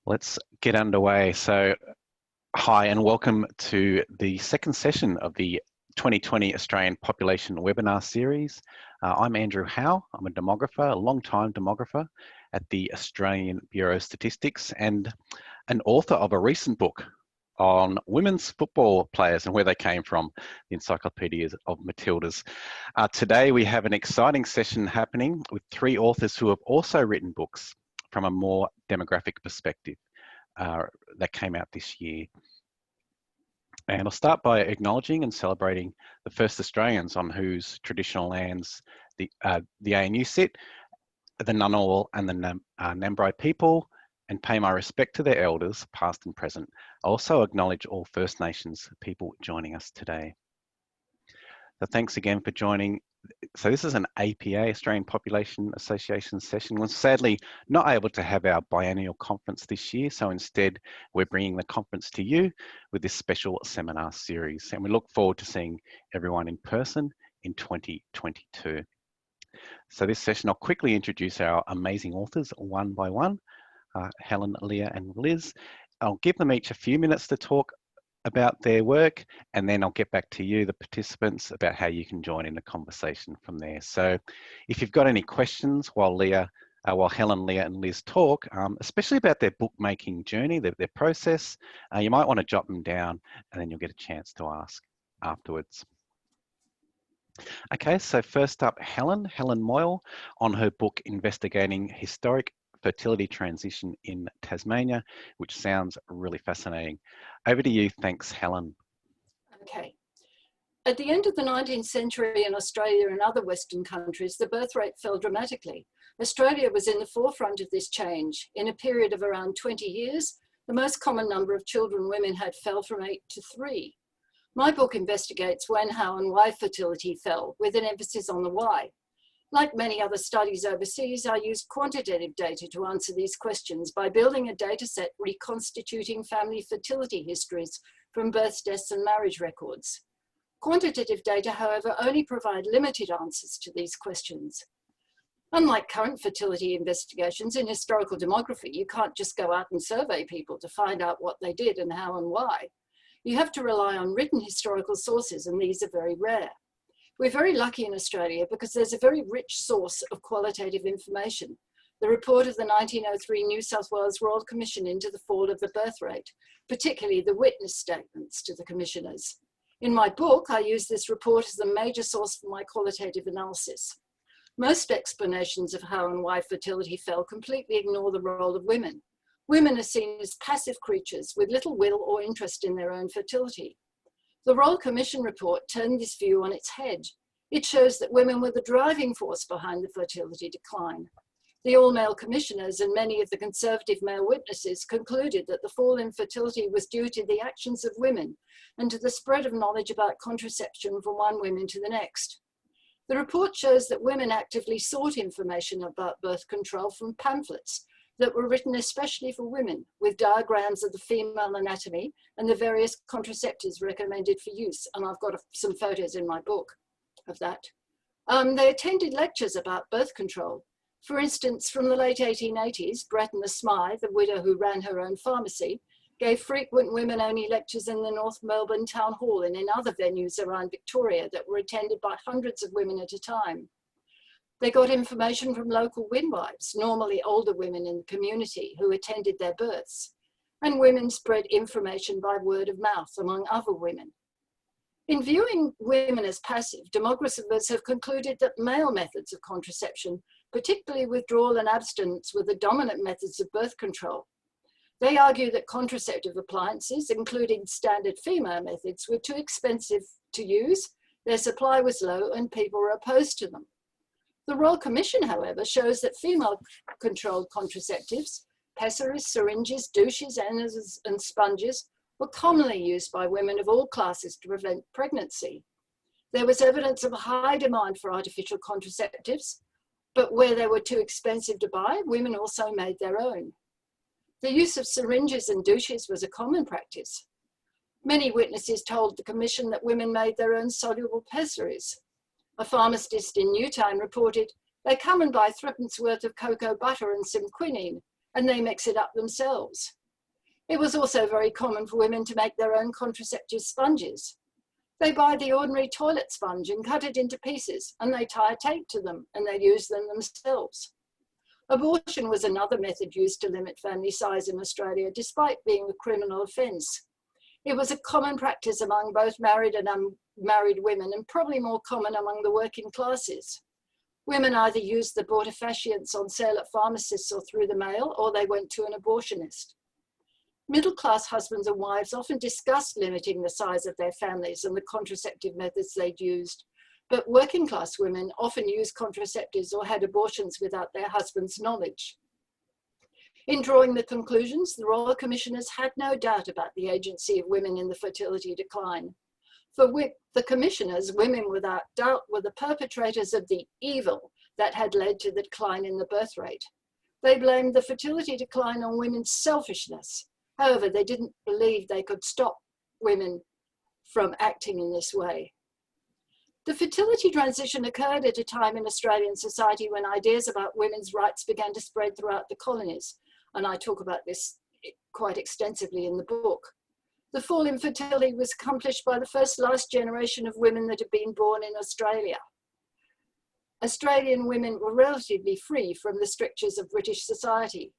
Let's get underway. So, hi and welcome to the second session of the 2020 Australian Population Webinar Series. I'm Andrew Howe. I'm a demographer, a long-time demographer at the Australian Bureau of Statistics and an author of a recent book on women's football players and where they came from, the Encyclopedias of Matildas. Today we have an exciting session happening with three authors who have also written books from a more demographic perspective that came out this year. And I'll start by acknowledging and celebrating the first Australians on whose traditional lands the ANU sit, the Ngunnawal and the Ngambri people, and pay my respect to their elders, past and present. I also acknowledge all First Nations people joining us today. So thanks again for joining. So this is an APA, Australian Population Association session. We're sadly not able to have our biennial conference this year, so instead we're bringing the conference to you with this special seminar series, and we look forward to seeing everyone in person in 2022. So this session, I'll quickly introduce our amazing authors one by one, Helen, Leah and Liz. I'll give them each a few minutes to talk about their work, and then I'll get back to you, the participants, about how you can join in the conversation from there. So if you've got any questions while Helen, Leah and Liz talk, especially about their bookmaking journey, their process, you might want to jot them down and then you'll get a chance to ask afterwards. Okay, so first up, Helen Moyle on her book investigating historic fertility transition in Tasmania, which sounds really fascinating. Over to you. Thanks, Helen. Okay. At the end of the 19th century in Australia and other Western countries, the birth rate fell dramatically. Australia was in the forefront of this change. In a period of around 20 years, the most common number of children women had fell from 8 to 3. My book investigates when, how, and why fertility fell, with an emphasis on the why. Like many other studies overseas, I used quantitative data to answer these questions by building a data set reconstituting family fertility histories from births, deaths, and marriage records. Quantitative data, however, only provide limited answers to these questions. Unlike current fertility investigations in historical demography, you can't just go out and survey people to find out what they did and how and why. You have to rely on written historical sources, and these are very rare. We're very lucky in Australia because there's a very rich source of qualitative information. The report of the 1903 New South Wales Royal Commission into the fall of the birth rate, particularly the witness statements to the commissioners. In my book, I use this report as the major source for my qualitative analysis. Most explanations of how and why fertility fell completely ignore the role of women. Women are seen as passive creatures with little will or interest in their own fertility. The Royal Commission report turned this view on its head. It shows that women were the driving force behind the fertility decline. The all-male commissioners and many of the conservative male witnesses concluded that the fall in fertility was due to the actions of women and to the spread of knowledge about contraception from one woman to the next. The report shows that women actively sought information about birth control from pamphlets that were written especially for women, with diagrams of the female anatomy and the various contraceptives recommended for use. And I've got some photos in my book of that. They attended lectures about birth control. For instance, from the late 1880s, Breton Smythe, the widow who ran her own pharmacy, gave frequent women-only lectures in the North Melbourne Town Hall and in other venues around Victoria that were attended by hundreds of women at a time. They got information from local midwives, normally older women in the community who attended their births, and women spread information by word of mouth among other women. In viewing women as passive, demographers have concluded that male methods of contraception, particularly withdrawal and abstinence, were the dominant methods of birth control. They argue that contraceptive appliances, including standard female methods, were too expensive to use, their supply was low, and people were opposed to them. The Royal Commission, however, shows that female-controlled contraceptives, pessaries, syringes, douches, and sponges, were commonly used by women of all classes to prevent pregnancy. There was evidence of a high demand for artificial contraceptives, but where they were too expensive to buy, women also made their own. The use of syringes and douches was a common practice. Many witnesses told the Commission that women made their own soluble pessaries. A pharmacist in Newtown reported, "They come and buy threepence worth of cocoa butter and some quinine. and they mix it up themselves. It was also very common for women to make their own contraceptive sponges. They buy the ordinary toilet sponge and cut it into pieces, and they tie a tape to them, and they use them themselves. Abortion was another method used to limit family size in Australia, despite being a criminal offence. It was a common practice among both married and unmarried women, and probably more common among the working classes. Women either used the abortifacients on sale at pharmacists or through the mail, or they went to an abortionist. Middle-class husbands and wives often discussed limiting the size of their families and the contraceptive methods they'd used, but working-class women often used contraceptives or had abortions without their husband's knowledge. In drawing the conclusions, the Royal Commissioners had no doubt about the agency of women in the fertility decline. For the Commissioners, women without doubt were the perpetrators of the evil that had led to the decline in the birth rate. They blamed the fertility decline on women's selfishness. However, they didn't believe they could stop women from acting in this way. The fertility transition occurred at a time in Australian society when ideas about women's rights began to spread throughout the colonies, and I talk about this quite extensively in the book. The fall in fertility was accomplished by the first last generation of women that had been born in Australia. Australian women were relatively free from the strictures of British society.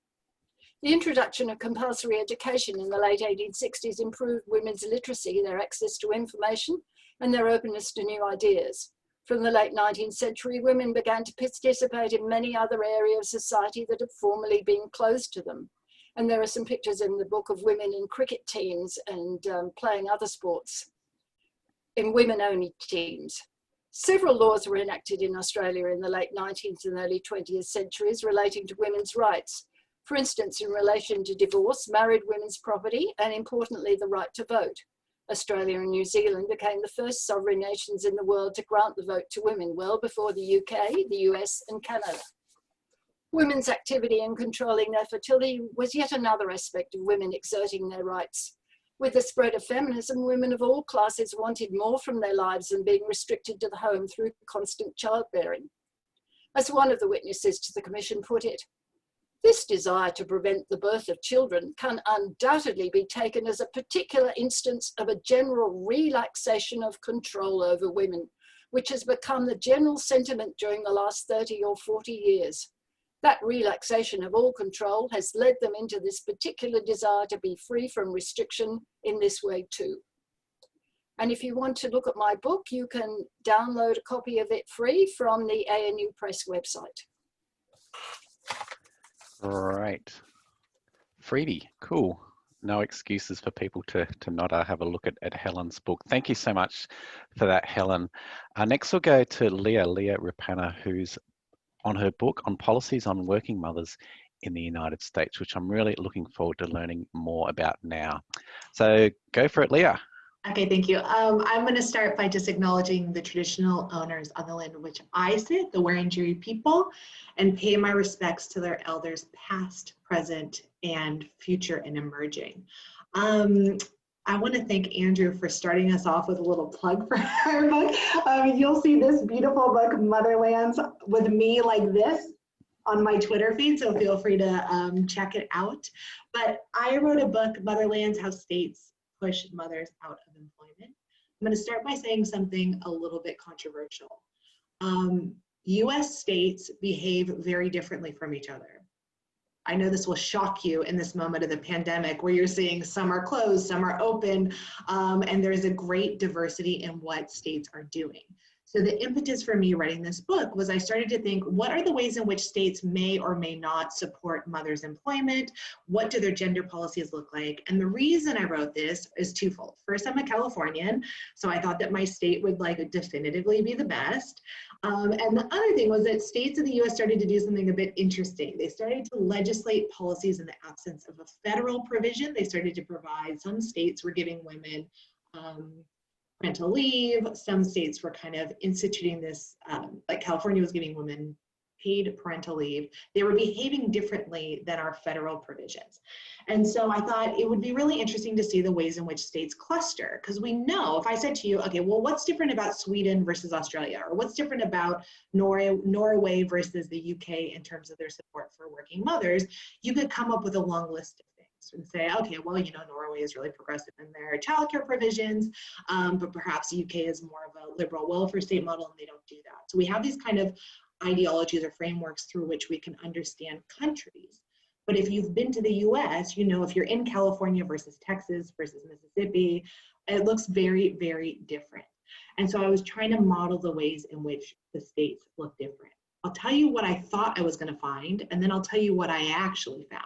The introduction of compulsory education in the late 1860s improved women's literacy, their access to information, and their openness to new ideas. From the late 19th century, women began to participate in many other areas of society that had formerly been closed to them. And there are some pictures in the book of women in cricket teams and playing other sports in women-only teams. Several laws were enacted in Australia in the late 19th and early 20th centuries relating to women's rights. For instance, in relation to divorce, married women's property, and importantly, the right to vote. Australia and New Zealand became the first sovereign nations in the world to grant the vote to women, well before the UK, the US, and Canada. Women's activity in controlling their fertility was yet another aspect of women exerting their rights. With the spread of feminism, women of all classes wanted more from their lives than being restricted to the home through constant childbearing. As one of the witnesses to the Commission put it, "This desire to prevent the birth of children can undoubtedly be taken as a particular instance of a general relaxation of control over women, which has become the general sentiment during the last 30 or 40 years. That relaxation of all control has led them into this particular desire to be free from restriction in this way too." And if you want to look at my book, you can download a copy of it free from the ANU Press website. Right. Freebie, cool. No excuses for people to not have a look at Helen's book. Thank you so much for that, Helen. Next we'll go to Leah Lea Rapana, who's on her book on policies on working mothers in the United States, which I'm really looking forward to learning more about now. So go for it, Leah. Okay, thank you. I'm going to start by just acknowledging the traditional owners on the land on which I sit, the Wurundjeri people, and pay my respects to their elders past, present, and future and emerging. I want to thank Andrew for starting us off with a little plug for our book. You'll see this beautiful book, Motherlands, with me like this on my Twitter feed, so feel free to check it out. But I wrote a book, Motherlands, How States Push Mothers Out of Employment. I'm going to start by saying something a little bit controversial. US states behave very differently from each other. I know this will shock you in this moment of the pandemic where you're seeing some are closed, some are open, and there is a great diversity in what states are doing. So the impetus for me writing this book was I started to think, what are the ways in which states may or may not support mothers' employment? What do their gender policies look like? And the reason I wrote this is twofold. First, I'm a Californian, so I thought that my state would definitively be the best. And the other thing was that states in the US started to do something a bit interesting. They started to legislate policies in the absence of a federal provision. They started to provide, some states were giving women parental leave. Some states were kind of instituting this, like California was giving women paid parental leave, they were behaving differently than our federal provisions. And so I thought it would be really interesting to see the ways in which states cluster, because we know, if I said to you, okay, well, what's different about Sweden versus Australia, or what's different about Norway versus the UK in terms of their support for working mothers, you could come up with a long list of things and say, okay, well, you know, Norway is really progressive in their childcare provisions, but perhaps the UK is more of a liberal welfare state model and they don't do that. So we have these kind of ideologies or frameworks through which we can understand countries. But if you've been to the US, you know, if you're in California versus Texas versus Mississippi, it looks very, very different. And so I was trying to model the ways in which the states look different. I'll tell you what I thought I was going to find, and then I'll tell you what I actually found.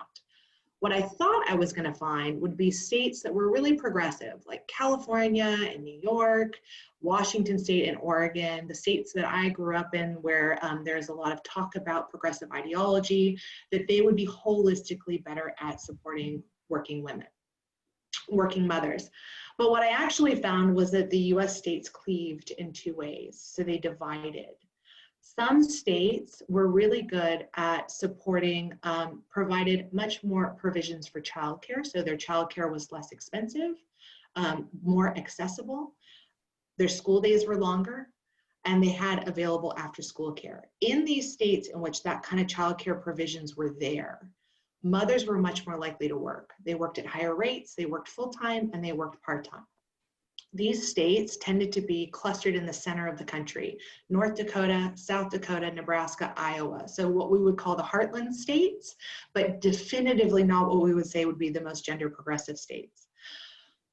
What I thought I was going to find would be states that were really progressive, like California and New York, Washington State and Oregon, the states that I grew up in where there's a lot of talk about progressive ideology, that they would be holistically better at supporting working women, working mothers. But what I actually found was that the US states cleaved in two ways, so they divided. Some states were really good at supporting, provided much more provisions for childcare. So their childcare was less expensive, more accessible. Their school days were longer, and they had available after school care. In these states in which that kind of childcare provisions were there, mothers were much more likely to work. They worked at higher rates, they worked full-time, and they worked part-time. These states tended to be clustered in the center of the country: North Dakota, South Dakota, Nebraska, Iowa. So what we would call the heartland states, but definitively not what we would say would be the most gender progressive states.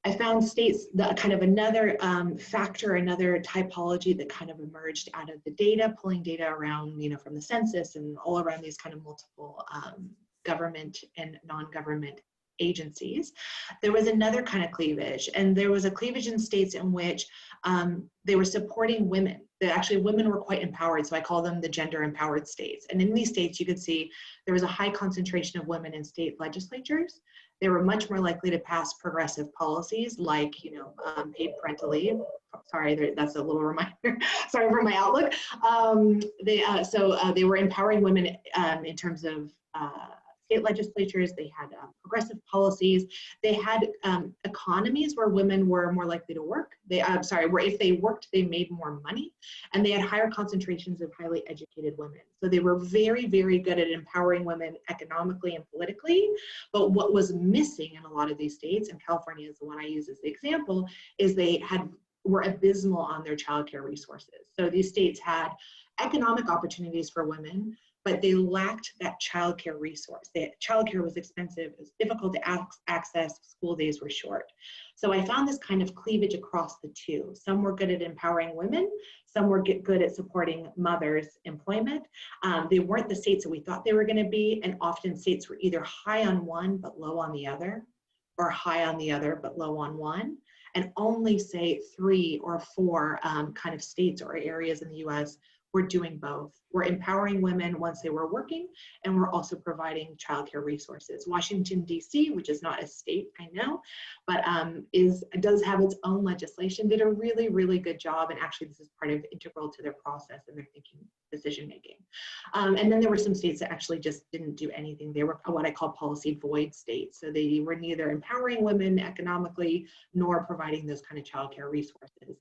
I found states that kind of another factor, another typology that kind of emerged out of the data, pulling data around, you know, from the census and all around these kind of multiple government and non-government agencies. There was another kind of cleavage, and there was a cleavage in states in which they were supporting women. Actually, women were quite empowered, so I call them the gender empowered states. And in these states, you could see there was a high concentration of women in state legislatures. They were much more likely to pass progressive policies like, you know, paid parental leave. Sorry, that's a little reminder. Sorry for my outlook. They were empowering women in terms of state legislatures. They had progressive policies. They had economies where women were more likely to work. Where if they worked, they made more money, and they had higher concentrations of highly educated women. So they were very, very good at empowering women economically and politically. But what was missing in a lot of these states, and California is the one I use as the example, is they were abysmal on their childcare resources. So these states had economic opportunities for women, but they lacked that childcare resource. Childcare was expensive, it was difficult to access, school days were short. So I found this kind of cleavage across the two. Some were good at empowering women, some were good at supporting mothers' employment. They weren't the states that we thought they were gonna be, and often states were either high on one but low on the other, or high on the other but low on one. And only say 3 or 4 kind of states or areas in the US were doing both. We're empowering women once they were working, and we're also providing childcare resources. Washington, D.C., which is not a state, I know, but does have its own legislation, did a really, really good job, and actually this is part of integral to their process and their thinking, decision making. And then there were some states that actually just didn't do anything. They were what I call policy void states. So they were neither empowering women economically nor providing those kind of childcare resources.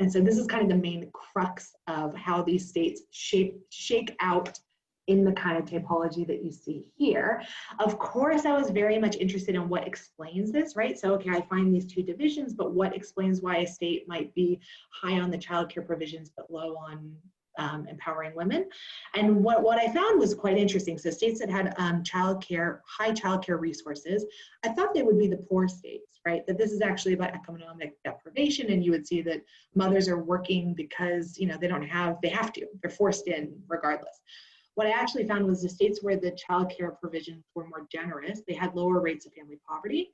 And so this is kind of the main crux of how these states shake out in the kind of typology that you see here. Of course, I was very much interested in what explains this, right? So, okay, I find these two divisions, but what explains why a state might be high on the childcare provisions, but low on empowering women? And what I found was quite interesting. So states that had high childcare resources, I thought they would be the poor states, right? That this is actually about economic deprivation, and you would see that mothers are working because, you know, they have to, they're forced in regardless. What I actually found was the states where the childcare provisions were more generous, they had lower rates of family poverty.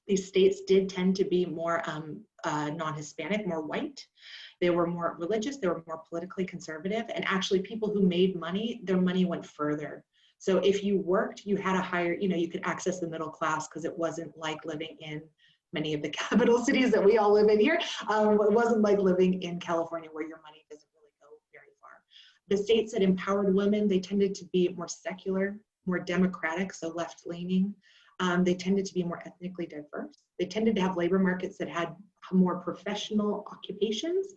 These states did tend to be more non-Hispanic, more white. They were more religious, they were more politically conservative, and actually people who made money, their money went further. So if you worked, you had a higher, you know, you could access the middle class because it wasn't like living in many of the capital cities that we all live in here. It wasn't like living in California where your money doesn't really go very far. The states that empowered women, they tended to be more secular, more democratic, so left-leaning. They tended to be more ethnically diverse. They tended to have labor markets that had more professional occupations,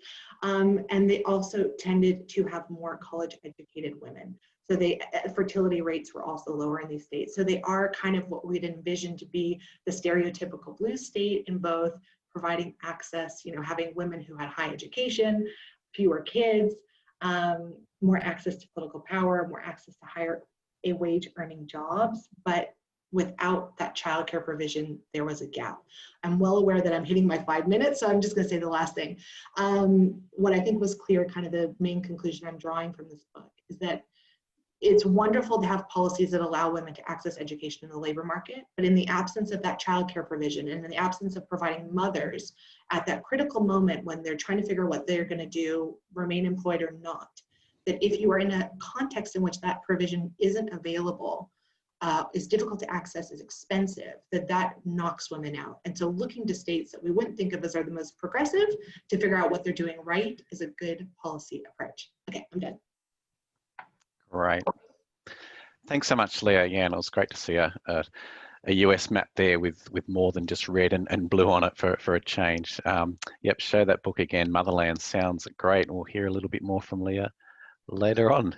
and they also tended to have more college-educated women. So fertility rates were also lower in these states. So they are kind of what we'd envision to be the stereotypical blue state in both providing access, having women who had high education, fewer kids, more access to political power, more access to higher wage earning jobs, but without that childcare provision, there was a gap. I'm well aware that I'm hitting my 5 minutes, so I'm just going to say the last thing. What I think was clear, kind of the main conclusion I'm drawing from this book, is that it's wonderful to have policies that allow women to access education in the labor market, but in the absence of that childcare provision and in the absence of providing mothers at that critical moment when they're trying to figure out what they're going to do, remain employed or not, that if you are in a context in which that provision isn't available, is difficult to access, is expensive, that knocks women out. And so looking to states that we wouldn't think of as are the most progressive to figure out what they're doing right is a good policy approach. Okay, I'm done. Great. Thanks so much, Leah. Yeah, and it was great to see a US map there with more than just red and blue on it for a change. Yep, show that book again. Motherland sounds great. And we'll hear a little bit more from Leah later on.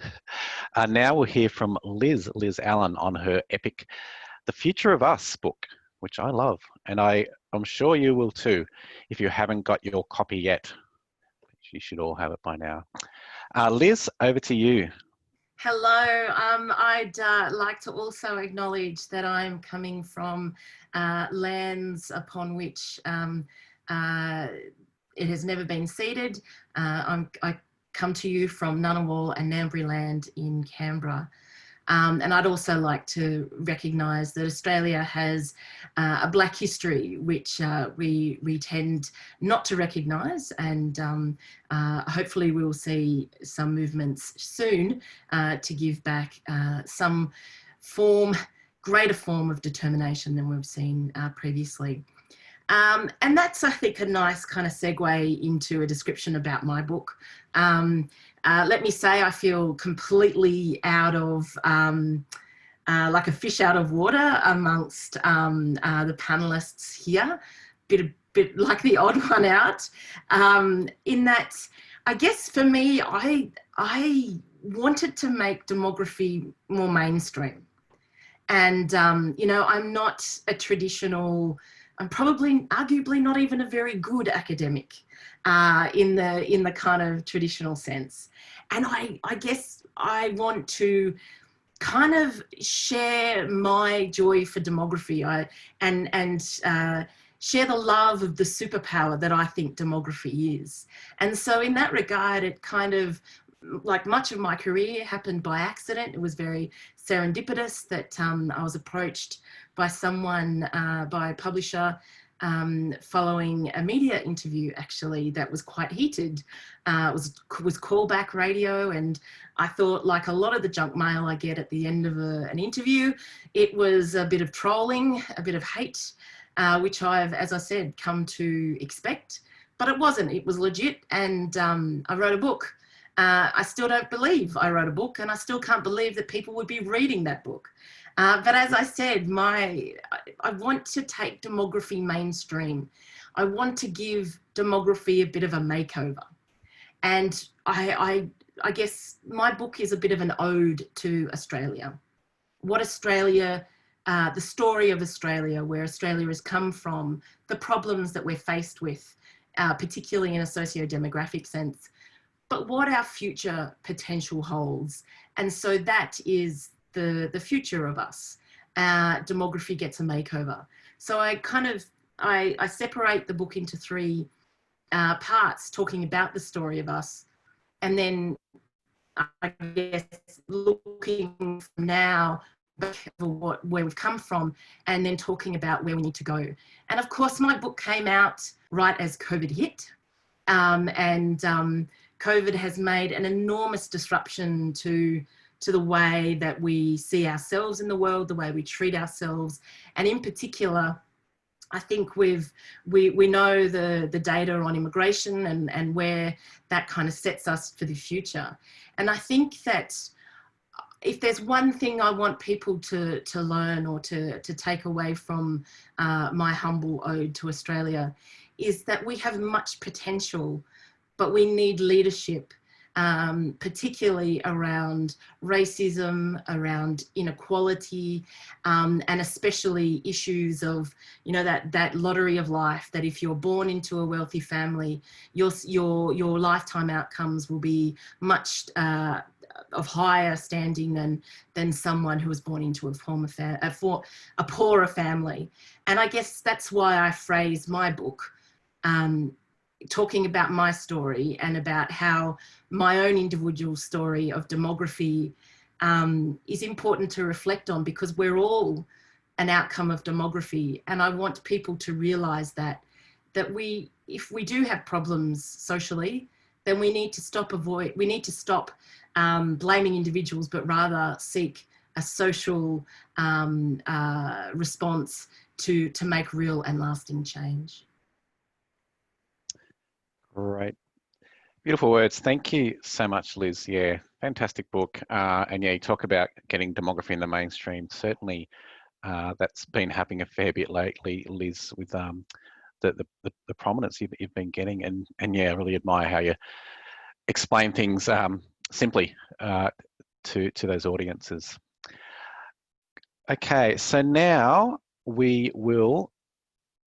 Now we'll hear from Liz Allen on her epic The Future of Us book, which I love. And I'm sure you will too, if you haven't got your copy yet. You should all have it by now. Liz, over to you. Hello. I'd like to also acknowledge that I'm coming from lands upon which it has never been ceded. I come to you from Ngunnawal and Ngambri land in Canberra. And I'd also like to recognise that Australia has a Black history, which we tend not to recognise, and hopefully we'll see some movements soon to give back some greater form of determination than we've seen previously. And that's, I think, a nice kind of segue into a description about my book. Let me say I feel completely out of, like a fish out of water amongst the panelists here, bit like the odd one out, in that I guess for me, I wanted to make demography more mainstream. And, I'm not a traditional, I'm probably arguably not even a very good academic in the kind of traditional sense. And I guess I want to kind of share my joy for demography and share the love of the superpower that I think demography is. And so in that regard, it kind of, like much of my career, happened by accident. It was very serendipitous that I was approached by someone, by a publisher, following a media interview actually that was quite heated. It was callback radio, and I thought, like a lot of the junk mail I get at the end of an interview, it was a bit of trolling, a bit of hate, which I've, as I said, come to expect. But it wasn't. It was legit, and I wrote a book. I still don't believe I wrote a book, and I still can't believe that people would be reading that book. But as I said, I want to take demography mainstream. I want to give demography a bit of a makeover. And I guess my book is a bit of an ode to Australia. What Australia, the story of Australia, where Australia has come from, the problems that we're faced with, particularly in a socio-demographic sense, but what our future potential holds. And so that is the future of us. Demography gets a makeover. So I separate the book into three parts, talking about the story of us, and then I guess looking from now back at where we've come from, and then talking about where we need to go. And of course, my book came out right as COVID hit, and COVID has made an enormous disruption to the way that we see ourselves in the world, the way we treat ourselves, and in particular, I think we know the data on immigration and where that kind of sets us for the future. And I think that if there's one thing I want people to learn or to take away from my humble ode to Australia, is that we have much potential, but we need leadership, particularly around racism, around inequality, and especially issues of, you know, that lottery of life, that if you're born into a wealthy family, your lifetime outcomes will be much of higher standing than someone who was born into a poorer family. And I guess that's why I phrase my book talking about my story and about how my own individual story of demography is important to reflect on, because we're all an outcome of demography. And I want people to realise that if we do have problems socially, then we need to stop blaming individuals, but rather seek a social response to make real and lasting change. Great. Beautiful words. Thank you so much, Liz. Yeah, fantastic book. And yeah, you talk about getting demography in the mainstream. Certainly, that's been happening a fair bit lately, Liz, with the prominence you've been getting. And yeah, I really admire how you explain things simply to those audiences. Okay, so now we will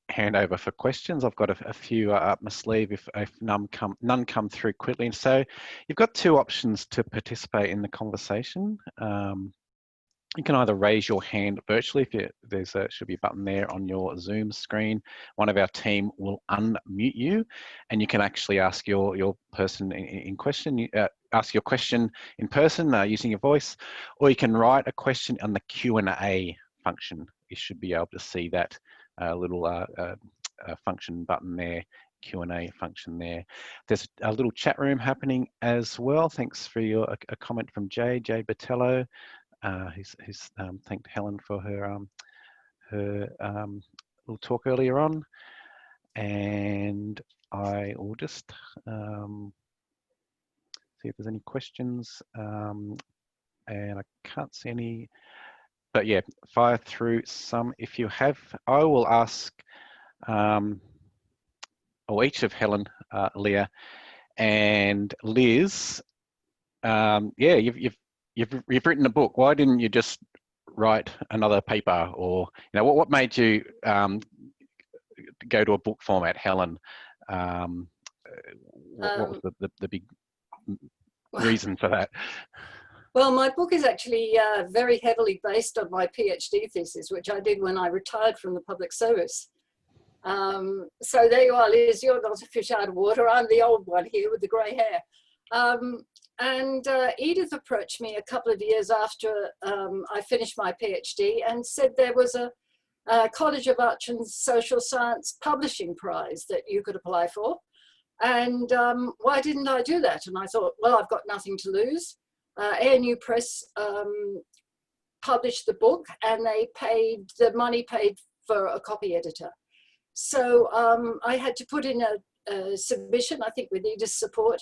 hand over for questions. I've got a few up my sleeve if none come through quickly. And so you've got two options to participate in the conversation. You can either raise your hand virtually, if should be a button there on your Zoom screen. One of our team will unmute you, and you can actually ask your person in question. Ask your question in person using your voice, or you can write a question on the Q&A function. You should be able to see that little function button there, Q&A function there. There's a little chat room happening as well. Thanks for a comment from Jay Batello. Who's thanked Helen for her little talk earlier on, and I will just see if there's any questions, and I can't see any, but yeah, fire through some if you have. I will ask each of Helen, Leah, and Liz. Yeah, you've written a book. Why didn't you just write another paper, or what made you go to a book format, Helen? What was the big reason for that? Well, my book is actually very heavily based on my PhD thesis, which I did when I retired from the public service. So there you are, Liz. You're not a fish out of water. I'm the old one here with the grey hair. And Edith approached me a couple of years after I finished my PhD and said there was a College of Arts and Social Science Publishing Prize that you could apply for. And why didn't I do that? And I thought, well, I've got nothing to lose. ANU Press published the book, and they paid the money paid for a copy editor. So I had to put in a submission, I think with Edith's support,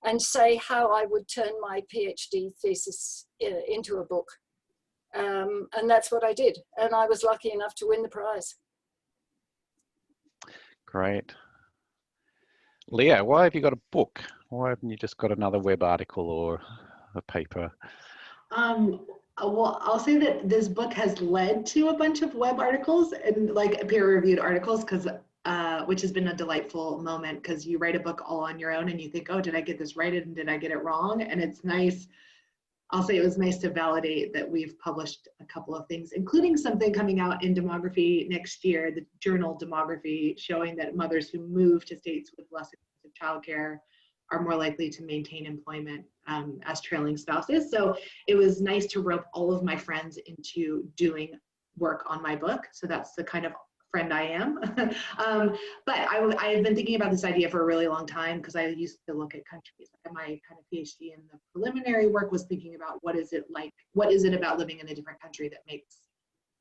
and say how I would turn my PhD thesis into a book. And that's what I did. And I was lucky enough to win the prize. Great. Leah, why have you got a book? Why haven't you just got another web article or a paper? Well, I'll say that this book has led to a bunch of web articles and like peer-reviewed articles, which has been a delightful moment, because you write a book all on your own and you think, oh, did I get this right and did I get it wrong? And it's nice. I'll say it was nice to validate that we've published a couple of things, including something coming out in Demography next year, the journal Demography, showing that mothers who move to states with less expensive childcare are more likely to maintain employment as trailing spouses. So it was nice to rope all of my friends into doing work on my book. So that's the kind of friend I am. But I have been thinking about this idea for a really long time, because I used to look at countries. My kind of PhD in the preliminary work was thinking about what is it about living in a different country that makes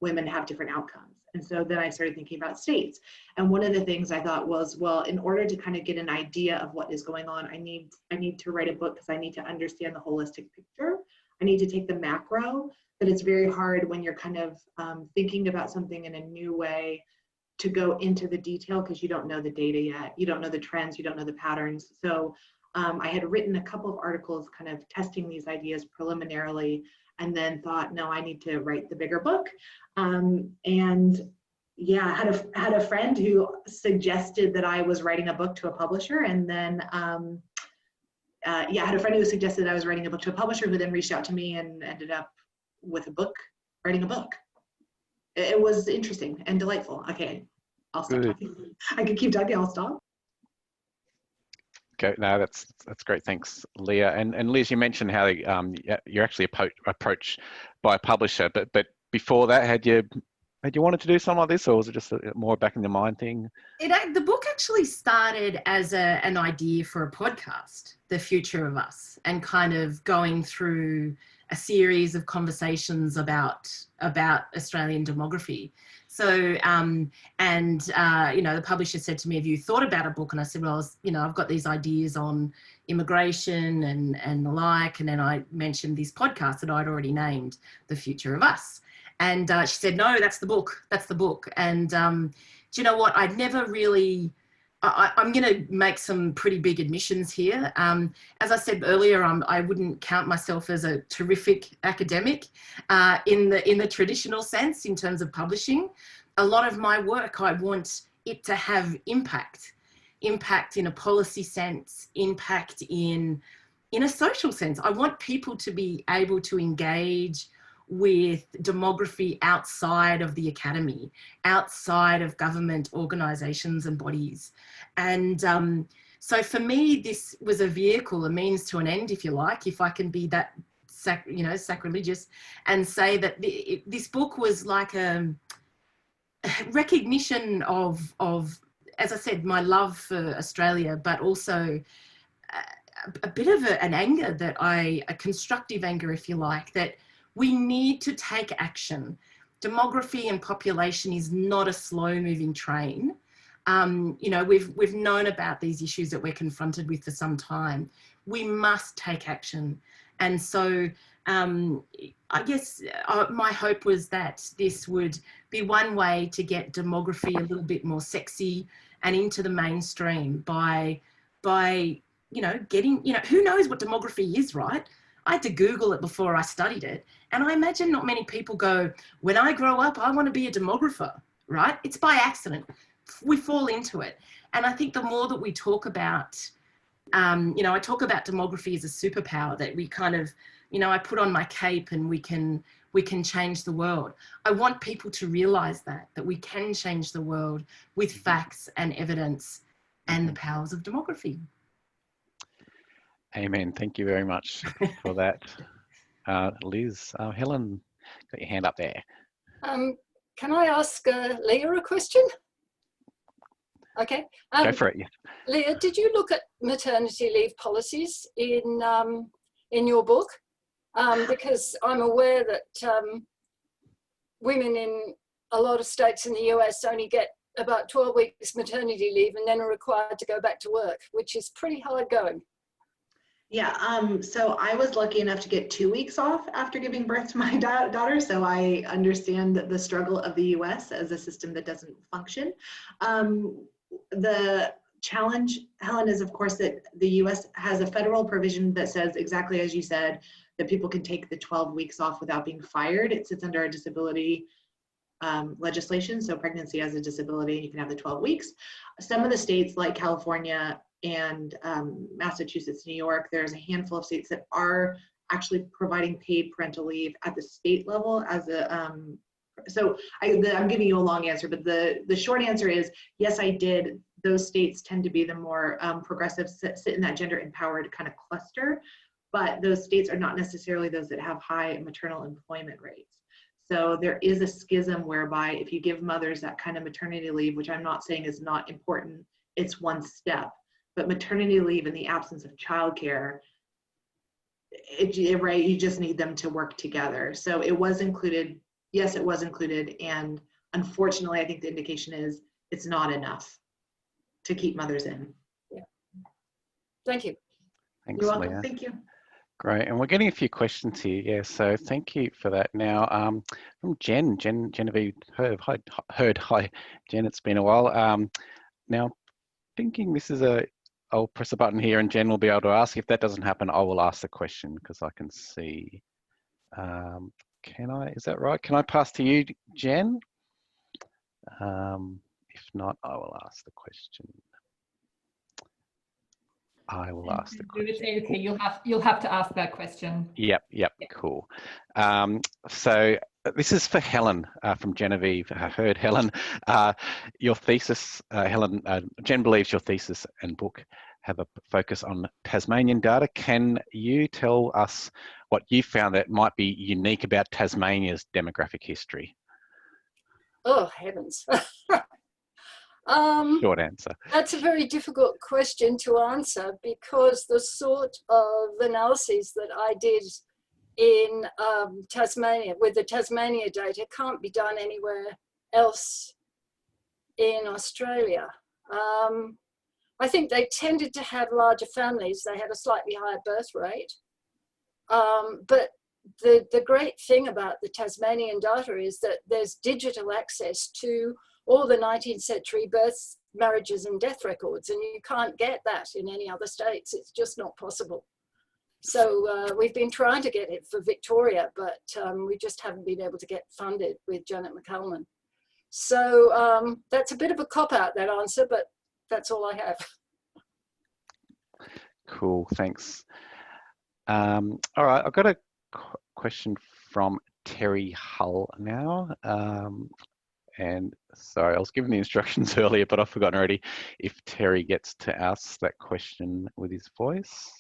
women have different outcomes. And so then I started thinking about states. And one of the things I thought was, well, in order to kind of get an idea of what is going on, I need to write a book because I need to understand the holistic picture. I need to take the macro, but it's very hard when you're kind of thinking about something in a new way to go into the detail because you don't know the data yet. You don't know the trends, you don't know the patterns. So I had written a couple of articles kind of testing these ideas preliminarily, and then thought, no, I need to write the bigger book. And yeah, I had a friend who suggested that I was writing a book to a publisher, and then I had a friend who suggested I was writing a book to a publisher, who then reached out to me and ended up with writing a book. It was interesting and delightful. Okay, I'll stop talking. I could keep talking, I'll stop. Okay, no, that's great. Thanks, Leah. And Liz, you mentioned how you're actually approached by a publisher, but before that, had you wanted to do something like this, or was it just more back in the mind thing? The book actually started as an idea for a podcast, The Future of Us, and kind of going through a series of conversations about Australian demography. So, the publisher said to me, have you thought about a book? And I said, well, I've got these ideas on immigration and the like. And then I mentioned this podcast that I'd already named, The Future of Us. And she said, no, that's the book. That's the book. And do you know what? I'd never really... I'm going to make some pretty big admissions here. As I said earlier, I wouldn't count myself as a terrific academic in the traditional sense in terms of publishing. A lot of my work, I want it to have impact in a policy sense, impact in a social sense. I want people to be able to engage with demography outside of the academy, outside of government organisations and bodies. And so for me, this was a vehicle, a means to an end, if you like, if I can be that sacrilegious and say that this book was like a recognition of, as I said, my love for Australia, but also a bit of an anger a constructive anger, if you like, that we need to take action. Demography and population is not a slow-moving train. We've known about these issues that we're confronted with for some time. We must take action. And so I guess my hope was that this would be one way to get demography a little bit more sexy and into the mainstream by getting, who knows what demography is, right? I had to Google it before I studied it. And I imagine not many people go, when I grow up, I want to be a demographer, right? It's by accident. We fall into it. And I think the more that we talk about, I talk about demography as a superpower that we kind of, I put on my cape and we can change the world. I want people to realize that we can change the world with facts and evidence and the powers of demography. Amen. Thank you very much for that. Liz, Helen, got your hand up there. Can I ask Leah a question? Okay. Go for it. Yeah. Leah, did you look at maternity leave policies in your book? Because I'm aware that women in a lot of states in the US only get about 12 weeks maternity leave and then are required to go back to work, which is pretty hard going. Yeah, so I was lucky enough to get 2 weeks off after giving birth to my daughter, so I understand the struggle of the US as a system that doesn't function. The challenge, Helen, is of course that the US has a federal provision that says exactly as you said, that people can take the 12 weeks off without being fired. It sits under a disability legislation, so pregnancy as a disability, and you can have the 12 weeks. Some of the states like California and Massachusetts, New York, there's a handful of states that are actually providing paid parental leave at the state level as a, I'm giving you a long answer, but the short answer is, yes, I did. Those states tend to be the more progressive, sit in that gender empowered kind of cluster, but those states are not necessarily those that have high maternal employment rates. So there is a schism whereby if you give mothers that kind of maternity leave, which I'm not saying is not important, it's one step. But maternity leave in the absence of childcare, right, you just need them to work together. So it was included, yes, it was included. And unfortunately, I think the indication is it's not enough to keep mothers in. Yeah. Thank you. Thanks, You're welcome. Leah. Thank you. Great, and we're getting a few questions here. Yeah, so thank you for that. Now, from Genevieve Heard. Hi, Jen. It's been a while. Now, thinking this is I'll press a button here, and Jen will be able to ask. If that doesn't happen, I will ask the question because I can see. Can I? Is that right? Can I pass to you, Jen? If not, I will ask the question. I will ask the question. Okay, you'll have to ask that question. Yep, cool. So this is for Helen from Genevieve Heard. Helen, your thesis, Helen, Jen believes your thesis and book have a focus on Tasmanian data. Can you tell us what you found that might be unique about Tasmania's demographic history? Oh, heavens. Short answer. That's a very difficult question to answer because the sort of analyses that I did in Tasmania with the Tasmania data can't be done anywhere else in Australia. I think they tended to have larger families. They had a slightly higher birth rate. But the great thing about the Tasmanian data is that there's digital access to all the 19th century births, marriages and death records, and you can't get that in any other states. It's just not possible. So we've been trying to get it for Victoria, but we just haven't been able to get funded with Janet McCalman. So that's a bit of a cop-out, that answer, but that's all I have. Cool, thanks. All right, I've got a question from Terry Hull now. And sorry, I was given the instructions earlier, but I've forgotten already if Terry gets to ask that question with his voice.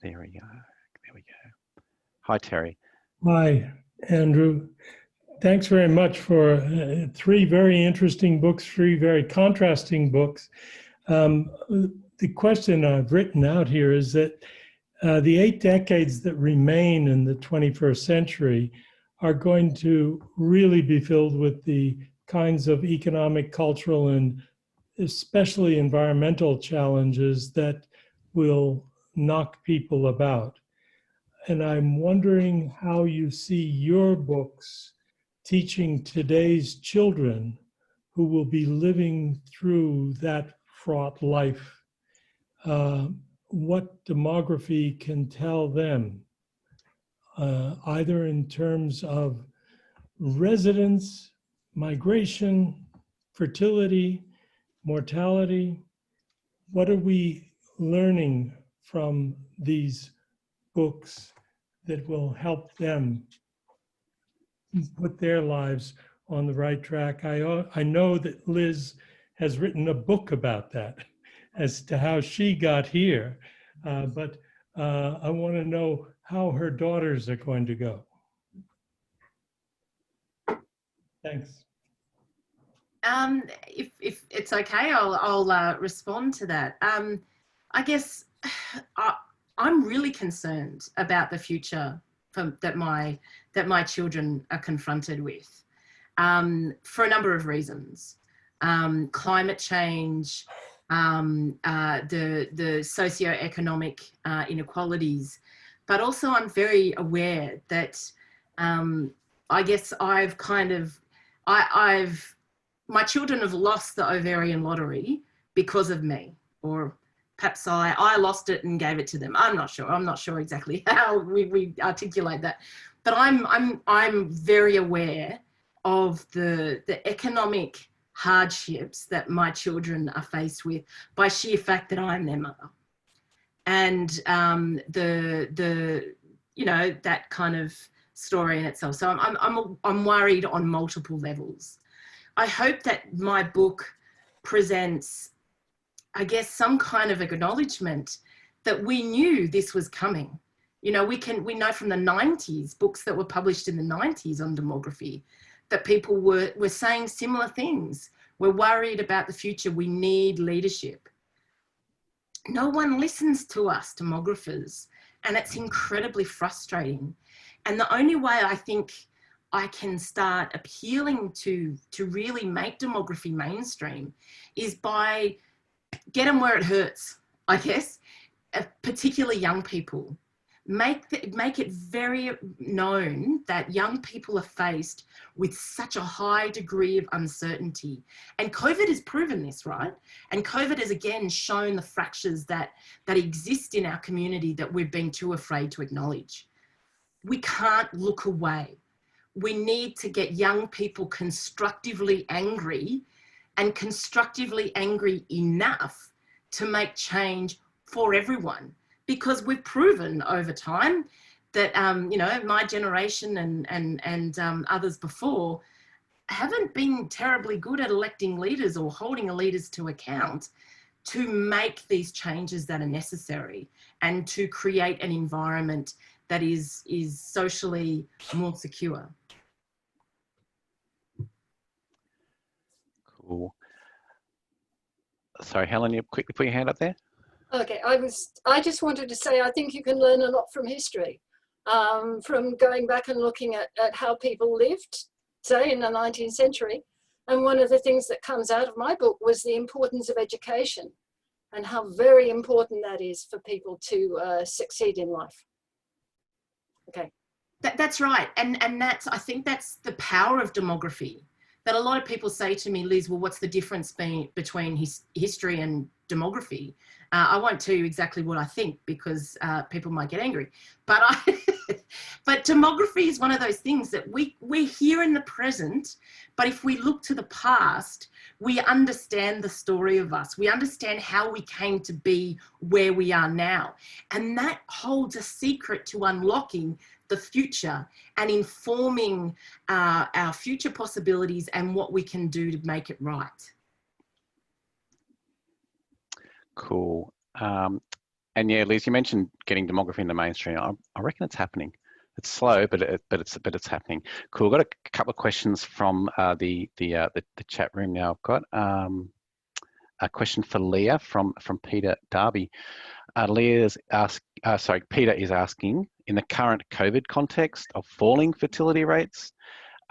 There we go. There we go. Hi, Terry. Hi, Andrew. Thanks very much for three very interesting books, three very contrasting books. The question I've written out here is that the 8 decades that remain in the 21st century are going to really be filled with the kinds of economic, cultural, and especially environmental challenges that will knock people about. And I'm wondering how you see your books teaching today's children who will be living through that fraught life, what demography can tell them, either in terms of residence, migration, fertility, mortality. What are we learning from these books that will help them put their lives on the right track? I know that Liz has written a book about that as to how she got here, but I want to know how her daughters are going to go. Thanks. If it's okay, I'll respond to that. I guess I'm really concerned about the future that my children are confronted with, for a number of reasons. Climate change, the socioeconomic inequalities, but also I'm very aware that I guess my children have lost the ovarian lottery because of me, or perhaps I lost it and gave it to them. I'm not sure exactly how we articulate that, but I'm very aware of the economic hardships that my children are faced with by sheer fact that I'm their mother, and that kind of story in itself. So I'm worried on multiple levels. I hope that my book presents, I guess, some kind of acknowledgement that we knew this was coming. You know, we know from the 90s, books that were published in the 90s on demography, that people were saying similar things. We're worried about the future. We need leadership. no one listens to us demographers, and it's incredibly frustrating. And the only way I think I can start appealing to really make demography mainstream is by get them where it hurts, I guess, particularly young people. Make it very known that young people are faced with such a high degree of uncertainty. And COVID has proven this, right? And COVID has again shown the fractures that exist in our community that we've been too afraid to acknowledge. We can't look away. We need to get young people constructively angry, and constructively angry enough to make change for everyone. Because we've proven over time that, you know, my generation and others before haven't been terribly good at electing leaders or holding leaders to account to make these changes that are necessary and to create an environment that is socially more secure. Cool. Sorry, Helen, you quickly put your hand up there. Okay, I just wanted to say I think you can learn a lot from history, from going back and looking at how people lived, say, in the 19th century. And one of the things that comes out of my book was the importance of education and how very important that is for people to succeed in life. Okay. That's right. And that's, I think that's the power of demography. That a lot of people say to me, Liz, well, what's the difference between history and demography? I won't tell you exactly what I think because people might get angry. But but demography is one of those things that we're here in the present, but if we look to the past, we understand the story of us. We understand how we came to be where we are now. And that holds a secret to unlocking the future and informing our future possibilities and what we can do to make it right. Cool. And yeah, Liz, you mentioned getting demography in the mainstream. I reckon it's happening. It's slow, but it's happening. Cool. We've got a couple of questions from the chat room now. I've got a question for Leah from Peter Darby. Peter is asking, in the current COVID context of falling fertility rates,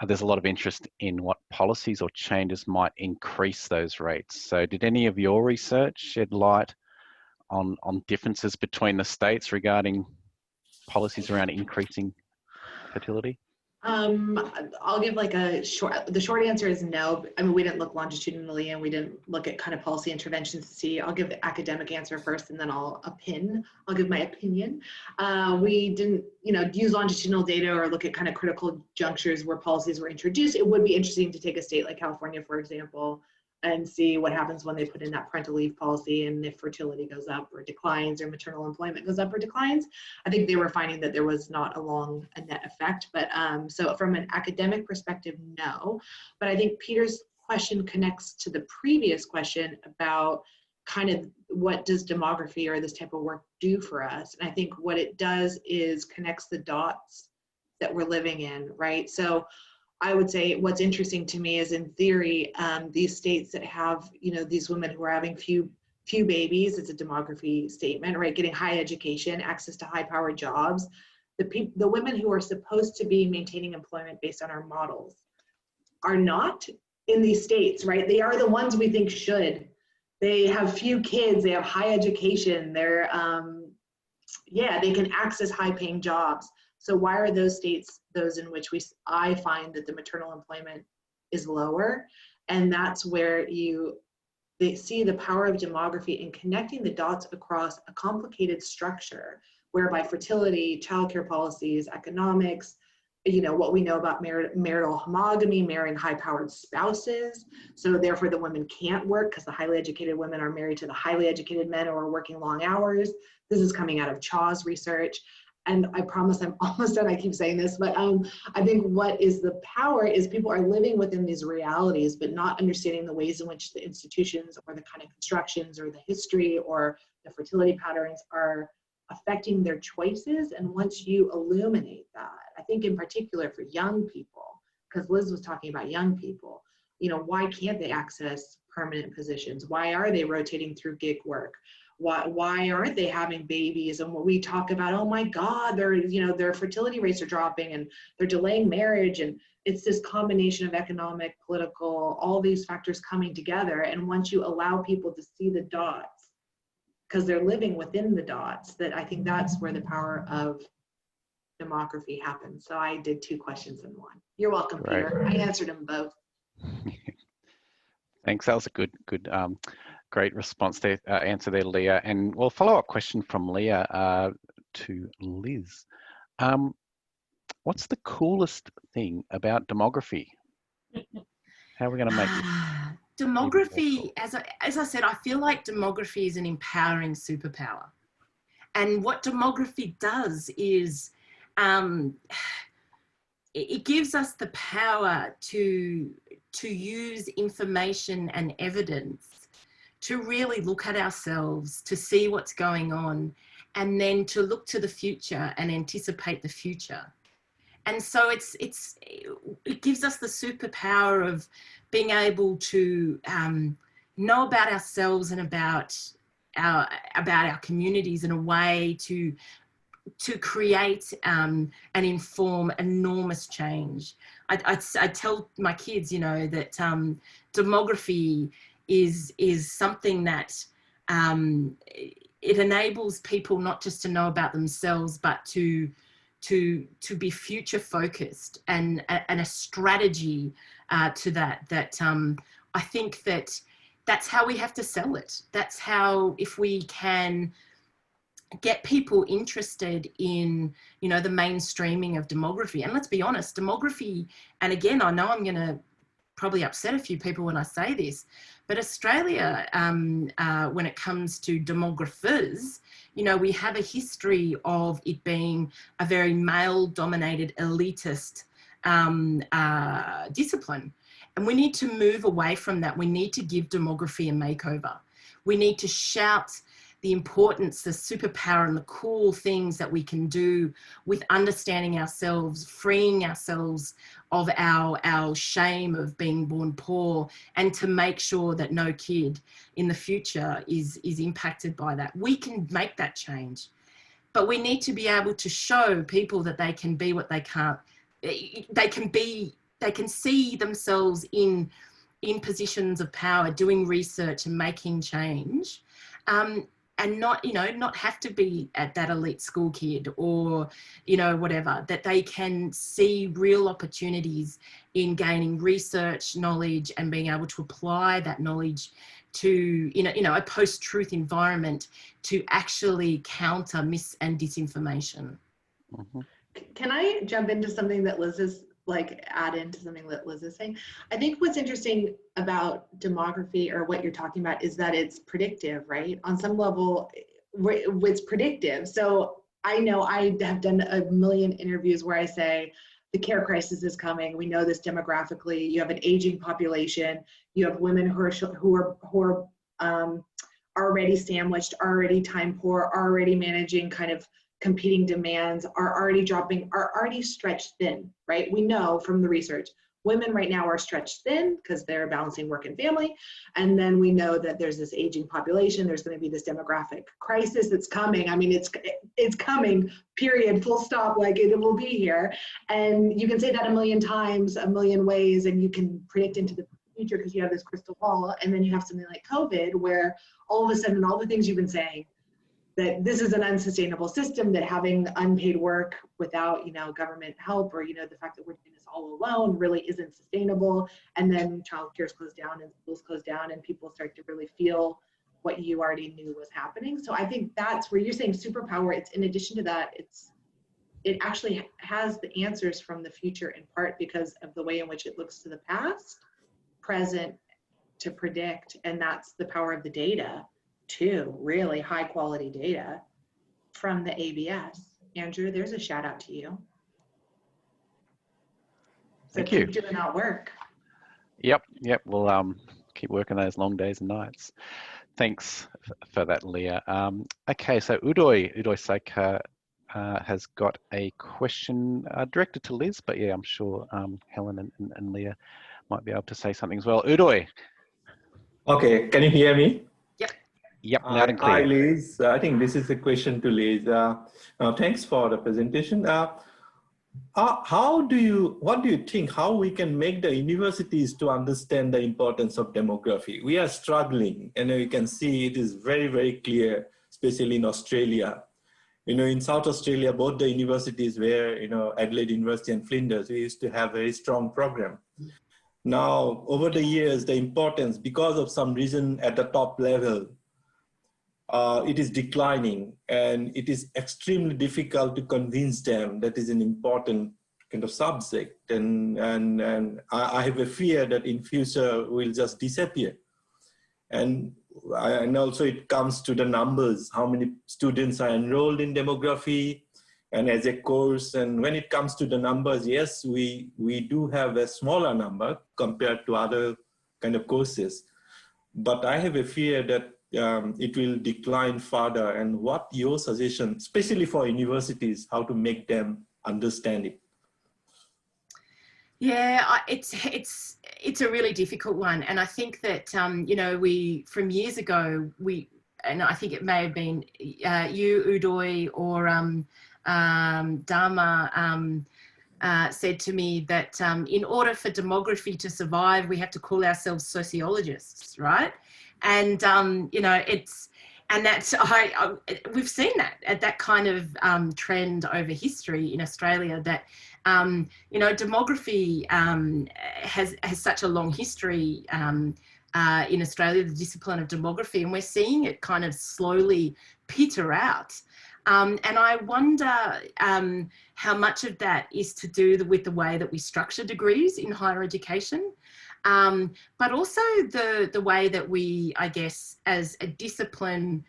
there's a lot of interest in what policies or changes might increase those rates. So did any of your research shed light on differences between the states regarding policies around increasing fertility? I'll give like the short answer is no. I mean, we didn't look longitudinally and we didn't look at kind of policy interventions to see. I'll give the academic answer first and then I'll give my opinion. We didn't, use longitudinal data or look at kind of critical junctures where policies were introduced. It would be interesting to take a state like California, for example, and see what happens when they put in that parental leave policy and if fertility goes up or declines or maternal employment goes up or declines. I think they were finding that there was not a net effect, but so from an academic perspective, no. But I think Peter's question connects to the previous question about kind of what does demography or this type of work do for us? And I think what it does is connects the dots that we're living in, right? So I would say what's interesting to me is in theory, these states that have, these women who are having few babies, it's a demography statement, right? Getting high education, access to high powered jobs. The women who are supposed to be maintaining employment based on our models are not in these states, right? They are the ones we think should. They have few kids, they have high education, they're, they can access high paying jobs. So why are those states those in which I find that the maternal employment is lower? And that's where they see the power of demography in connecting the dots across a complicated structure whereby fertility, childcare policies, economics, what we know about marital homogamy, marrying high-powered spouses. So therefore the women can't work because the highly educated women are married to the highly educated men who are working long hours. This is coming out of Chaw's research. And I promise I'm almost done, I keep saying this, but I think what is the power is people are living within these realities, but not understanding the ways in which the institutions or the kind of constructions or the history or the fertility patterns are affecting their choices. And once you illuminate that, I think in particular for young people, because Liz was talking about young people, why can't they access permanent positions? Why are they rotating through gig work? Why aren't they having babies? And when we talk about, oh my God, their fertility rates are dropping and they're delaying marriage. And it's this combination of economic, political, all these factors coming together. And once you allow people to see the dots, because they're living within the dots, that I think that's where the power of demography happens. So I did 2 questions in one. You're welcome, Great. Peter. I answered them both. Thanks. That was a good great response there, answer there, Leah. And we'll follow-up question from Leah to Liz. What's the coolest thing about demography? How are we going to make it? Demography, as I said, I feel like demography is an empowering superpower. And what demography does is it gives us the power to use information and evidence to really look at ourselves, to see what's going on, and then to look to the future and anticipate the future. And so it gives us the superpower of being able to know about ourselves and about our communities in a way to create and inform enormous change. I tell my kids, that demography is something that it enables people not just to know about themselves, but to be future focused and a strategy to that I think that's how we have to sell it. That's how, if we can get people interested in, the mainstreaming of demography. And let's be honest, demography, and again, I know I'm going to probably upset a few people when I say this, but Australia, when it comes to demographers, we have a history of it being a very male-dominated, elitist discipline. And we need to move away from that. We need to give demography a makeover. We need to shout the importance, the superpower and the cool things that we can do with understanding ourselves, freeing ourselves of our shame of being born poor, and to make sure that no kid in the future is impacted by that. We can make that change, but we need to be able to show people that they can be what they can't. They can see themselves in positions of power, doing research and making change. And not have to be at that elite school kid or, whatever, that they can see real opportunities in gaining research knowledge and being able to apply that knowledge to, a post-truth environment to actually counter mis and disinformation. Mm-hmm. Can I jump into something that Liz is add into something that Liz is saying? I think what's interesting about demography, or what you're talking about, is that it's predictive, right? On some level, it's predictive. So I know I have done a million interviews where I say, the care crisis is coming. We know this demographically. You have an aging population. You have women who are already sandwiched, already time poor, already managing kind of competing demands, are already stretched thin, right? We know from the research, women right now are stretched thin because they're balancing work and family. And then we know that there's this aging population, there's going to be this demographic crisis that's coming. I mean, it's coming, period, full stop, it will be here. And you can say that a million times, a million ways, and you can predict into the future because you have this crystal ball. And then you have something like COVID, where all of a sudden, all the things you've been saying, that this is an unsustainable system, that having unpaid work without, government help, or, the fact that we're doing this all alone really isn't sustainable. And then childcare is closed down and schools closed down, and people start to really feel what you already knew was happening. So I think that's where you're saying superpower. It's in addition to that, it actually has the answers from the future, in part because of the way in which it looks to the past, present, to predict. And that's the power of the data too, really high quality data from the ABS. Andrew, there's a shout out to you. So Thank you. Keep doing that work. Yep. We'll keep working those long days and nights. Thanks for that, Leah. Okay, so Udoy Saker has got a question directed to Liz, but yeah, I'm sure Helen and Leah might be able to say something as well. Udoy. Okay, can you hear me? Yep. Yep, loud and Hi, clear. Liz. I think this is a question to Liz. Thanks for the presentation. What do you think, how we can make the universities to understand the importance of demography? We are struggling, and you can see it is very, very clear, especially in Australia. In South Australia, both the universities were, Adelaide University and Flinders, we used to have a very strong program. Now, over the years, the importance, because of some reason at the top level, it is declining, and it is extremely difficult to convince them that is an important kind of subject. And I have a fear that in future will just disappear. And also it comes to the numbers, how many students are enrolled in demography and as a course. And when it comes to the numbers, yes, we do have a smaller number compared to other kind of courses. But I have a fear that it will decline further. And what your suggestion, especially for universities, how to make them understand it? Yeah, it's a really difficult one, and I think that we from years ago and I think it may have been you, Udoy, or Dharma said to me that in order for demography to survive, we have to call ourselves sociologists, right? And we've seen that kind of trend over history in Australia, that demography has such a long history in Australia, the discipline of demography, and we're seeing it kind of slowly peter out. And I wonder how much of that is to do with the way that we structure degrees in higher education, but also the way that we, I guess, as a discipline,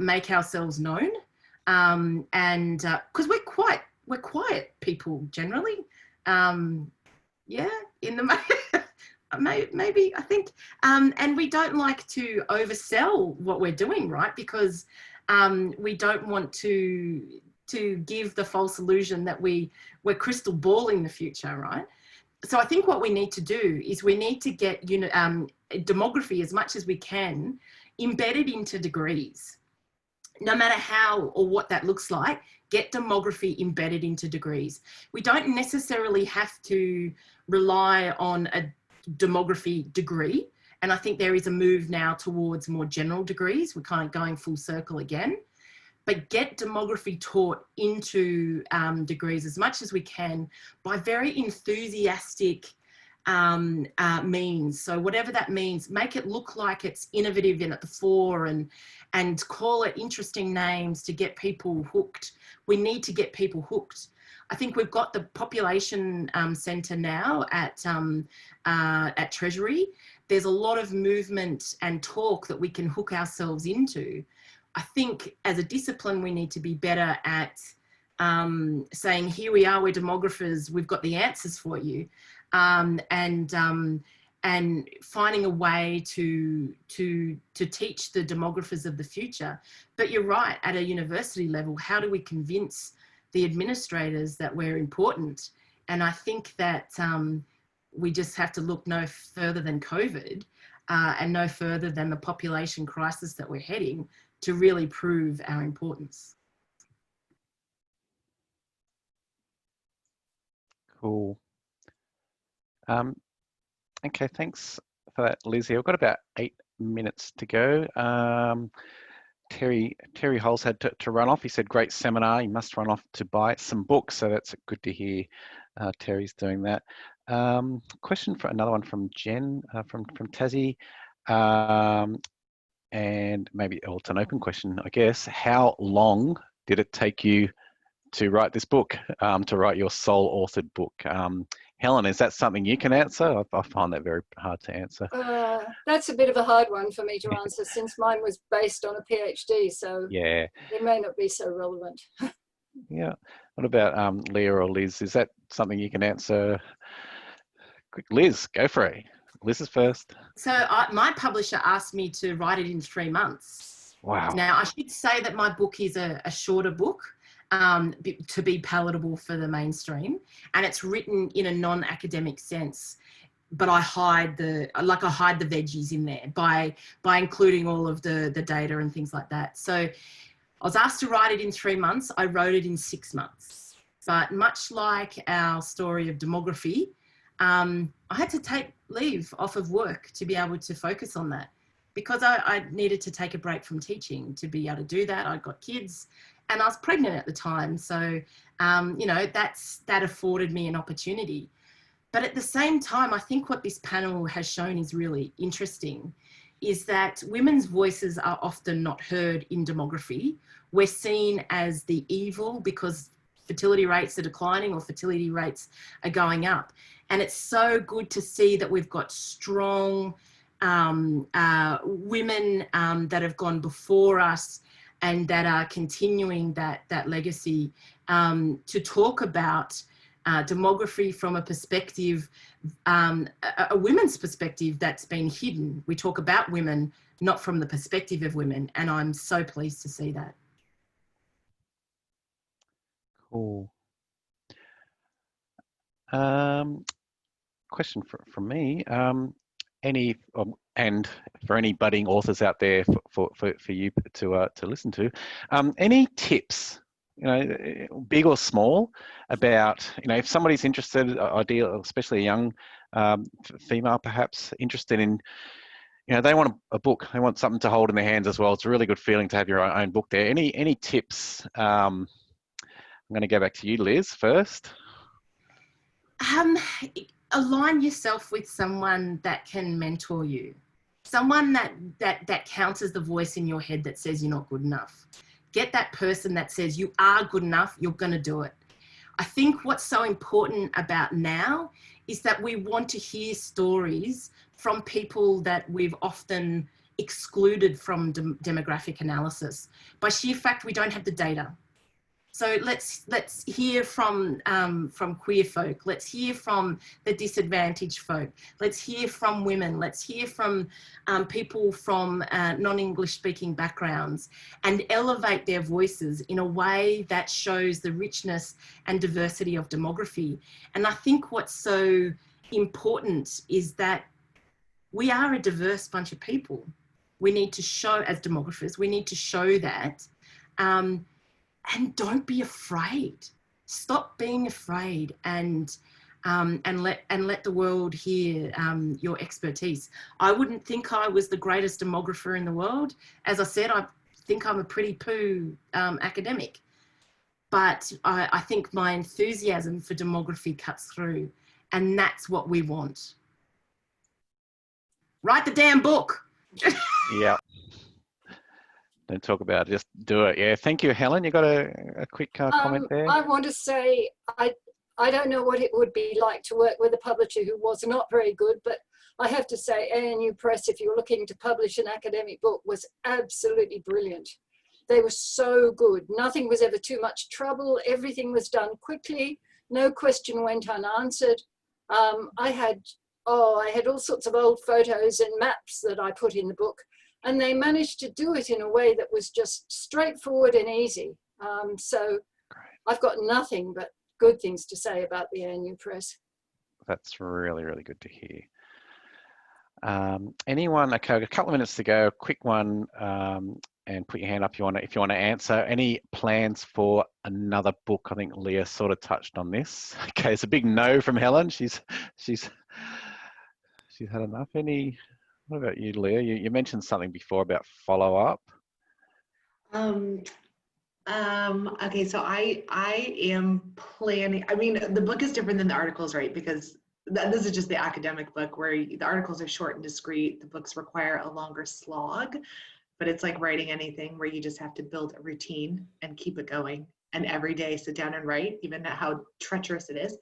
make ourselves known. And because we're quiet people generally. Yeah, in the maybe I think, and we don't like to oversell what we're doing, right? Because we don't want to give the false illusion that we're crystal balling the future, right? So I think what we need to do is we need to get demography as much as we can embedded into degrees. No matter how or what that looks like, get demography embedded into degrees. We don't necessarily have to rely on a demography degree. And I think there is a move now towards more general degrees. We're kind of going full circle again. But get demography taught into degrees as much as we can by very enthusiastic means. So whatever that means, make it look like it's innovative and at the fore, and call it interesting names to get people hooked. We need to get people hooked. I think we've got the population centre now at Treasury. There's a lot of movement and talk that we can hook ourselves into. I think as a discipline, we need to be better at saying, here we are, we're demographers, we've got the answers for you. And finding a way to teach the demographers of the future. But you're right, at a university level, how do we convince the administrators that we're important? And I think that we just have to look no further than COVID and no further than the population crisis that we're heading to really prove our importance. Cool. Okay, thanks for that, Lizzie. I've got about 8 minutes to go. Terry Holes had to run off. He said, great seminar. You must run off to buy some books. So that's good to hear Terry's doing that. Question for another one from Jen from Tassie. And maybe it's an open question, I guess. How long did it take you to write this book, to write your sole authored book? Helen, is that something you can answer? I find that very hard to answer. That's a bit of a hard one for me to answer since mine was based on a PhD, so yeah, it may not be so relevant. Yeah. What about Leah or Liz? Is that something you can answer? Quick, Liz, go for it. Liz is first. So my publisher asked me to write it in 3 months. Wow. Now, I should say that my book is a shorter book to be palatable for the mainstream, and it's written in a non-academic sense. but I hide the veggies in there by including all of the data and things like that. So I was asked to write it in 3 months. I wrote it in 6 months. But much like our story of demography, I had to take leave off of work to be able to focus on that, because I needed to take a break from teaching to be able to do that. I'd got kids and I was pregnant at the time. So, you know, that afforded me an opportunity. But at the same time, I think what this panel has shown is really interesting, is that women's voices are often not heard in demography. We're seen as the evil because fertility rates are declining or fertility rates are going up. And it's so good to see that we've got strong women that have gone before us and that are continuing that legacy to talk about demography from a perspective, a women's perspective that's been hidden. We talk about women, not from the perspective of women, and I'm so pleased to see that. Cool. Question from me. And for any budding authors out there for you to listen to, any tips, you know, big or small, about, you know, if somebody's interested, ideal, especially a young female perhaps, interested in, you know, they want a book, they want something to hold in their hands as well. It's a really good feeling to have your own book there. Any tips? I'm going to go back to you, Liz, first. Align yourself with someone that can mentor you, someone that counters the voice in your head that says you're not good enough. Get that person that says you are good enough, you're going to do it. I think what's so important about now is that we want to hear stories from people that we've often excluded from demographic analysis. By sheer fact, we don't have the data. So let's hear from queer folk. Let's hear from the disadvantaged folk. Let's hear from women. Let's hear from people from non-English speaking backgrounds, and elevate their voices in a way that shows the richness and diversity of demography. And I think what's so important is that we are a diverse bunch of people. We need to show, as demographers, we need to show that. And don't be afraid. Stop being afraid, and let the world hear your expertise. I wouldn't think I was the greatest demographer in the world. As I said, I think I'm a pretty poo academic, but I think my enthusiasm for demography cuts through, and that's what we want. Write the damn book. Yeah. Don't talk about it, just do it. Yeah, thank you, Helen. You got a quick comment there? I want to say, I don't know what it would be like to work with a publisher who was not very good, but I have to say ANU Press, if you're looking to publish an academic book, was absolutely brilliant. They were so good. Nothing was ever too much trouble. Everything was done quickly. No question went unanswered. I had all sorts of old photos and maps that I put in the book, and they managed to do it in a way that was just straightforward and easy. So great. I've got nothing but good things to say about the ANU Press. That's really, really good to hear. Anyone? Okay, a couple of minutes to go. Quick one, and put your hand up if you want to answer. Any plans for another book? I think Leah sort of touched on this. Okay, it's a big no from Helen. She's had enough. What about you, Leah? You mentioned something before about follow-up. Okay, so I am planning, I mean, the book is different than the articles, right? Because this is just the academic book where the articles are short and discreet. The books require a longer slog, but it's like writing anything where you just have to build a routine and keep it going. And every day sit down and write, even at how treacherous it is.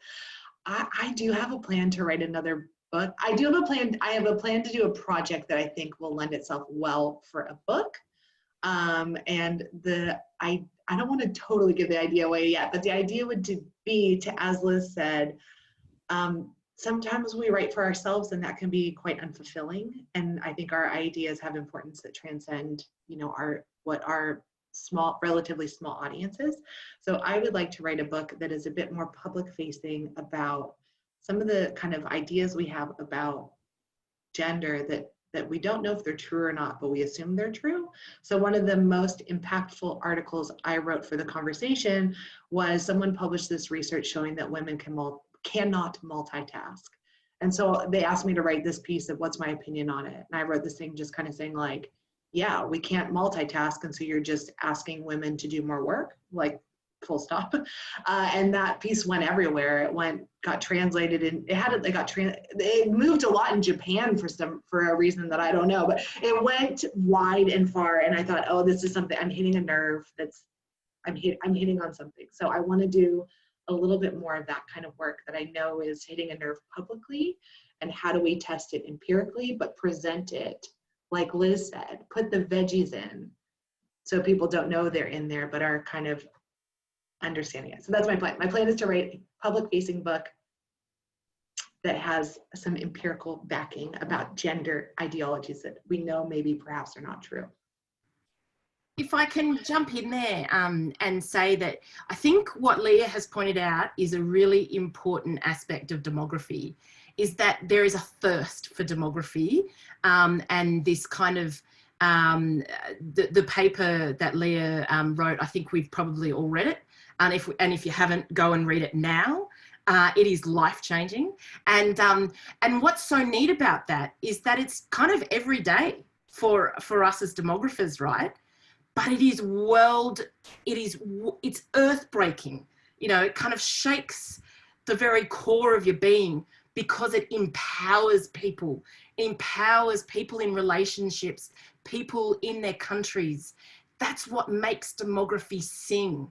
I do have a plan to write another book. I have a plan to do a project that I think will lend itself well for a book. And I don't want to totally give the idea away yet, but the idea would be to, as Liz said, sometimes we write for ourselves and that can be quite unfulfilling. And I think our ideas have importance that transcend, you know, what our relatively small audiences. So I would like to write a book that is a bit more public facing about some of the kind of ideas we have about gender that we don't know if they're true or not, but we assume they're true. So one of the most impactful articles I wrote for the conversation was someone published this research showing that women cannot multitask. And so they asked me to write this piece of what's my opinion on it. And I wrote this thing just kind of saying like, yeah, we can't multitask. And so you're just asking women to do more work, like full stop. And that piece went everywhere. It got translated and it moved a lot in Japan for a reason that I don't know, but it went wide and far. And I thought, oh, this is something, I'm hitting a nerve I'm hitting on something. So I want to do a little bit more of that kind of work that I know is hitting a nerve publicly, and how do we test it empirically, but present it, like Liz said, put the veggies in so people don't know they're in there, but are kind of understanding it. So that's my plan. My plan is to write a public-facing book that has some empirical backing about gender ideologies that we know maybe perhaps are not true. If I can jump in there and say that I think what Leah has pointed out is a really important aspect of demography, is that there is a thirst for demography, and this kind of the paper that Leah wrote, I think we've probably all read it, and if you haven't, go and read it now. It is life-changing, and what's so neat about that is that it's kind of every day for us as demographers, right? But it's earth-breaking. You know, it kind of shakes the very core of your being because it empowers people. It empowers people in relationships, people in their countries. That's what makes demography sing.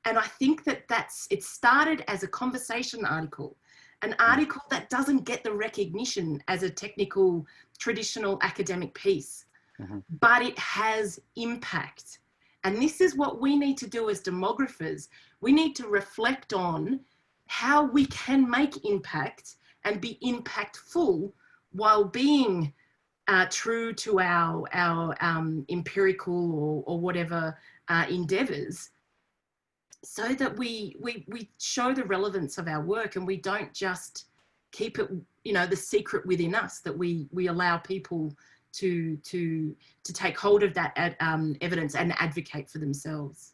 And I think it started as a conversation article, an article that doesn't get the recognition as a technical, traditional academic piece. Mm-hmm. But it has impact. And this is what we need to do as demographers. We need to reflect on how we can make impact and be impactful while being true to our empirical or whatever endeavors, so that we show the relevance of our work, and we don't just keep it, you know, the secret within us, that we allow people to take hold of that evidence and advocate for themselves.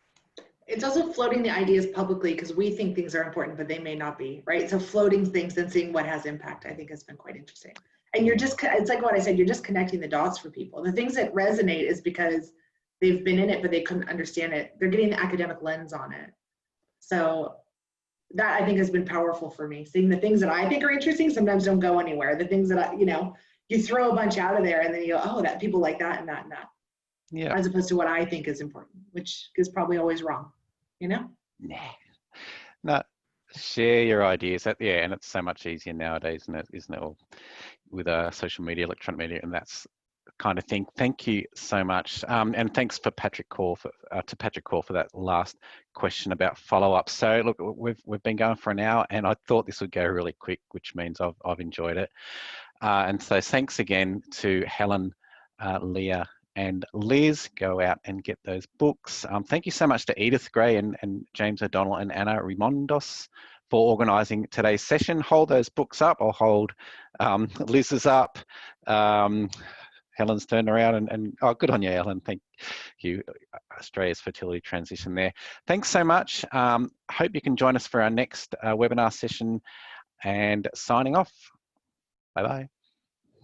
It's also floating the ideas publicly, because we think things are important, but they may not be, right? So floating things and seeing what has impact, I think, has been quite interesting. And it's like what I said, you're just connecting the dots for people. The things that resonate is because they've been in it, but they couldn't understand it. They're getting the academic lens on it. So that, I think, has been powerful for me. Seeing the things that I think are interesting sometimes don't go anywhere. The things that you throw a bunch out of there and then you go, oh, that people like that and that and that. Yeah. As opposed to what I think is important, which is probably always wrong, Nah. No, share your ideas. And it's so much easier nowadays, isn't it? All with social media, electronic media, and that's kind of thing. Thank you so much, and thanks for Patrick Core for that last question about follow-up. So look, we've been going for an hour, and I thought this would go really quick, which means I've enjoyed it. And so thanks again to Helen, Leah, and Liz. Go out and get those books. Thank you so much to Edith Gray and James O'Donnell and Anna Rimondos for organising today's session. Hold those books up. I'll hold Liz's up. Helen's turned around and oh, good on you, Helen. Thank you. Australia's fertility transition there. Thanks so much. Hope you can join us for our next webinar session, and signing off. Bye-bye.